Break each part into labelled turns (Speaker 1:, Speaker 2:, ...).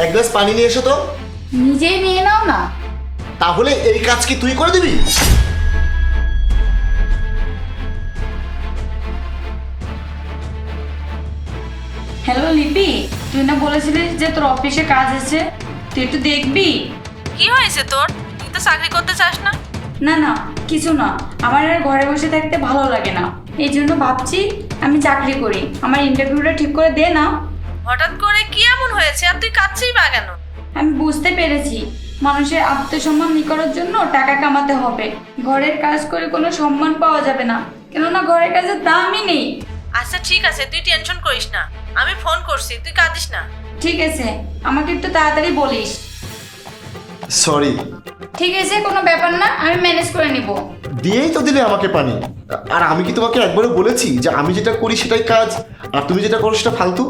Speaker 1: এক গ্লাস পানি নিয়ে এসো তো।
Speaker 2: নিজেই নিয়ে নাও না।
Speaker 1: তাহলে এই কাজ কি তুই করে দিবি?
Speaker 2: হ্যালো লিপি, তুই না বলেছিলিস যে তোর অফিসে কাজ আছে, তুই একটু দেখবি?
Speaker 3: কি হয়েছে তোর? তুই তো চাকরি করতে চাস না?
Speaker 2: না না, কিছু না, আমার আর ঘরে বসে থাকতে ভালো লাগে না, এই জন্য ভাবছি আমি চাকরি করি। আমার ইন্টারভিউটা ঠিক করে দে না।
Speaker 3: হঠাৎ করে কি এমন হয়েছে আর তুই কাঁদছিস বা কেন?
Speaker 2: আমি বুঝতে পেরেছি মানুষের আত্মসম্মান করার জন্য টাকা কামাতে হবে। ঘরের কাজ করে কোনো সম্মান পাওয়া যাবে না, কেননা ঘরের কাজের দামই নেই।
Speaker 3: আচ্ছা ঠিক আছে, তুই টেনশন করিস না, আমি ফোন করছি, তুই কাঁদিস না।
Speaker 2: ঠিক আছে, আমাকে একটু তাড়াতাড়ি বলিস।
Speaker 1: সরি।
Speaker 2: ঠিক আছে, কোনো ব্যাপার না, আমি ম্যানেজ করে নিব।
Speaker 1: দিয়েই তো দিলে আমাকে পানি। আর আমি কি তোমাকে একবারও বলেছি যে আমি যেটা করি সেটাই কাজ, আর তুমি যেটা করো সেটা ফালতু?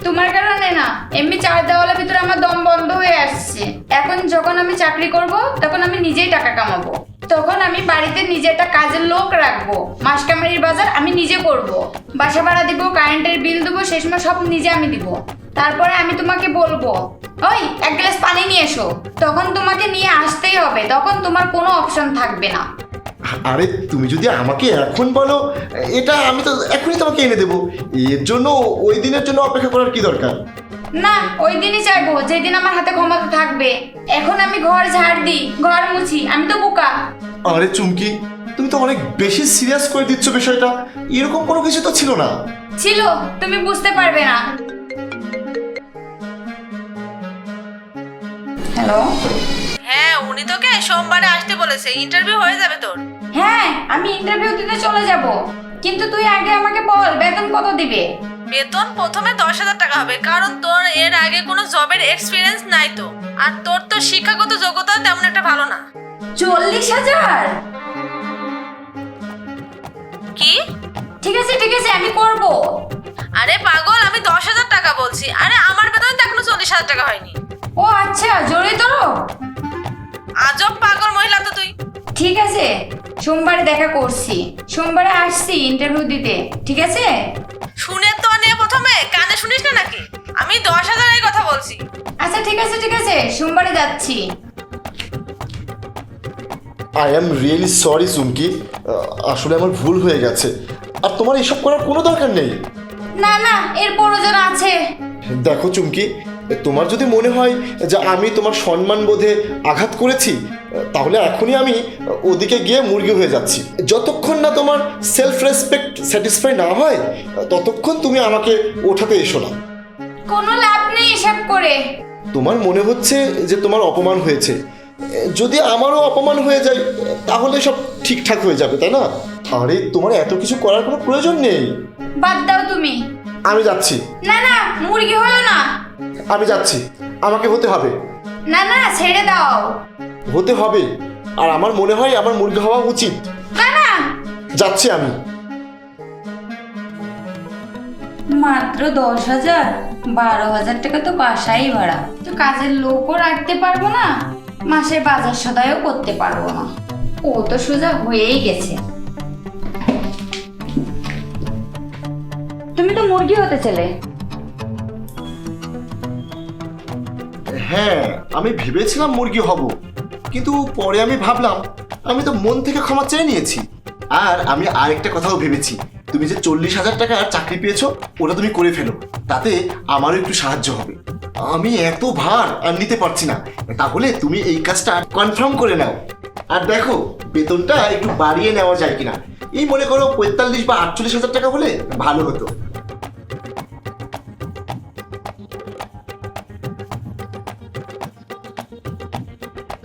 Speaker 2: তোমার কারণে না, এমনি চার দেওয়ালের ভিতরে আমার দম বন্ধ হয়ে আসছে। এখন যখন আমি চাকরি করব তখন আমি নিজেই টাকা কামাবো, তখন আমি বাড়িতে নিজে একটা কাজের লোক রাখবো, মাস কামারির বাজার আমি নিজে করব, বাসা ভাড়া দিব, কারেন্টের বিল দেবো, সেই সময় সব নিজে আমি দিব। তারপরে আমি তোমাকে বলবো ওই এক গ্লাস পানি নিয়ে এসো, তখন তোমাকে নিয়ে আসতেই হবে, তখন তোমার কোনো অপশন থাকবে না।
Speaker 1: আরে তুমি যদি আমাকে এখন বলো, এটা আমি তো এখনই তোমাকে এনে দেবো। এর জন্য ওই দিনের জন্য অপেক্ষা করার কি দরকার?
Speaker 2: না, ওই দিনই চাইবো যেদিন আমার হাতে ক্ষমতা থাকবে। এখন আমি ঘর ঝাড় দিই, ঘর মুছি, আমি তো বোকা।
Speaker 1: আরে চুমকি, তুমি তো অনেক বেশি সিরিয়াস করে দিচ্ছ বিষয়টা। এরকম কোনো কিছু তো ছিল না।
Speaker 2: ছিল, তুমি বুঝতে পারবে না। হ্যালো।
Speaker 3: হ্যাঁ, উনি তোকে সোমবারে আসতে বলেছে, ইন্টারভিউ হয়ে যাবে তোর।
Speaker 2: হ্যাঁ, আমি ইন্টারভিউ দিতে চলে যাব, কিন্তু তুই আগে আমাকে বল বেতন কত দিবে।
Speaker 3: বেতন প্রথমে 10,000 টাকা হবে, কারণ তোর এর আগে কোনো জবের এক্সপিরিয়েন্স নাই তো, আর তোর তো শিক্ষাগত যোগ্যতা তেমন একটা ভালো না।
Speaker 2: 40,000?
Speaker 3: কি?
Speaker 2: ঠিক আছে ঠিক আছে, আমি করব।
Speaker 3: আরে পাগল, আমি 10,000 টাকা বলছি। আরে আমার বেতন তো এখনো 40,000 টাকা হয়নি।
Speaker 2: ও আচ্ছা, জোরে তো।
Speaker 3: আজব পাগল মহিলা তো তুই।
Speaker 2: ঠিক আছে, সোমবারে দেখা করছি, সোমবারে আসছি ইন্টারভিউ দিতে, ঠিক আছে?
Speaker 3: শুনে তো নিয়ে প্রথমে কানে শুনিস না নাকি? আমি 10,000 কথা বলছি।
Speaker 2: আচ্ছা ঠিক আছে ঠিক আছে, সোমবারে যাচ্ছি।
Speaker 1: আই অ্যাম রিয়েলি সরি চুমকি, আসলে আমার ভুল হয়ে গেছে। আর তোমার এসব করার কোনো দরকার নেই।
Speaker 2: না না, এর প্রয়োজন আছে।
Speaker 1: দেখো চুমকি, তোমার যদি মনে হয় যে আমি তোমার সম্মান বোধে আঘাত করেছি, তাহলে এখনই আমি ওদিকে গিয়ে মুরগি হয়ে যাচ্ছি। যতক্ষণ না তোমার সেলফ রেসপেক্ট স্যাটিসফাই না হয়, ততক্ষণ তুমি আমাকে ওঠাতে এসো না।
Speaker 2: কোনো লাভ নেই এসব করে।
Speaker 1: তোমার মনে হচ্ছে যে তোমার অপমান হয়েছে, যদি আমারও অপমান হয়ে যায় তাহলে সব ঠিকঠাক হয়ে যাবে, তাই না? আরে তোমার এত কিছু করার কোনো প্রয়োজন নেই।
Speaker 2: বাদ দাও তুমি।
Speaker 1: আমি যাচ্ছি।
Speaker 2: না না, মুরগি হলো না।
Speaker 1: আমি যাচ্ছি, আমাকে হতে হবে।
Speaker 2: না না, ছেড়ে দাও।
Speaker 1: হতে হবে, আর আমার মনে হয় আমার মুরগি হওয়া উচিত।
Speaker 2: না না।
Speaker 1: যাচ্ছি আমি।
Speaker 2: মাত্র 10,000? 12,000 টাকা তো বাসাই ভাড়া, তো কাজের লোকও রাখতে পারবো না, মাসে বাজার সদাইও করতে পারবো না। ও তো সোজা হয়েই গেছে। তুমি তো মুরগি হতে চলে।
Speaker 1: হ্যাঁ, আমি ভেবেছিলাম মুরগি হব, কিন্তু পরে আমি ভাবলাম আমি তো মন থেকে ক্ষমা চেয়ে নিয়েছি। আর আমি আরেকটা কথাও ভেবেছি, তুমি যে 40,000 টাকার চাকরি পেয়েছো ওটা তুমি করে ফেলো, তাতে আমারও একটু সাহায্য হবে। আমি এত ভার আর নিতে পারছি না, তাহলে তুমি এই কাজটা কনফার্ম করে নাও। আর দেখো বেতনটা একটু বাড়িয়ে নেওয়া যায় কিনা। এই মনে করো 45 বা 48,000 টাকা হলে ভালো হতো।